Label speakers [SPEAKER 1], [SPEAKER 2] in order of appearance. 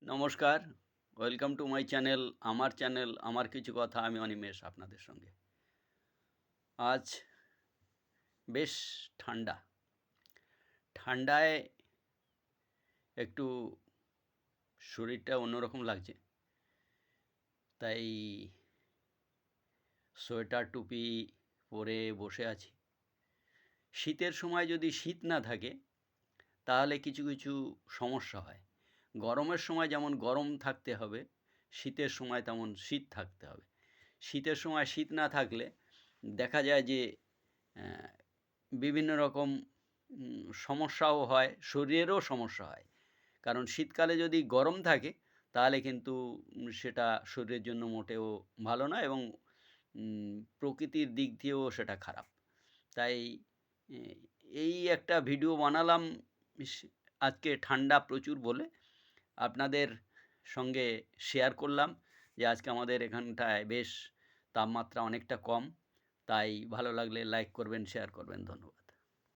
[SPEAKER 1] নমস্কার, welcome to my channel আমার কিছু কথা। আমি অনিমেষ আপনাদের সঙ্গে। আজ বেশ ঠান্ডা। ঠান্ডায় একটু শরীরটা অন্যরকম লাগছে। তাই সোয়েটার টুপি পরে বসে আছি। শীতের সময় যদি শীত না থাকে তাহলে কিছু কিছু সমস্যা হয়। গরমের সময় যেমন গরম থাকতে হবে, শীতের সময় তেমন শীত থাকতে হবে। শীতের সময় শীত না থাকলে দেখা যায় যে বিভিন্ন রকম সমস্যাও হয়, শরীরেরও সমস্যা হয়। কারণ শীতকালে যদি গরম থাকে তাহলে কিন্তু সেটা শরীরের জন্য মোটেও ভালো না, এবং প্রকৃতির দিক দিয়েও সেটা খারাপ। তাই এ এই একটা ভিডিও বানালাম ইস আজকে ঠান্ডা প্রচুর বলে। আপনাদের সঙ্গে শেয়ার করলাম যে আজকে আমাদের এখানটায় বেশ তাপমাত্রা অনেকটা কম। তাই ভালো লাগলে লাইক করবেন, শেয়ার করবেন। ধন্যবাদ।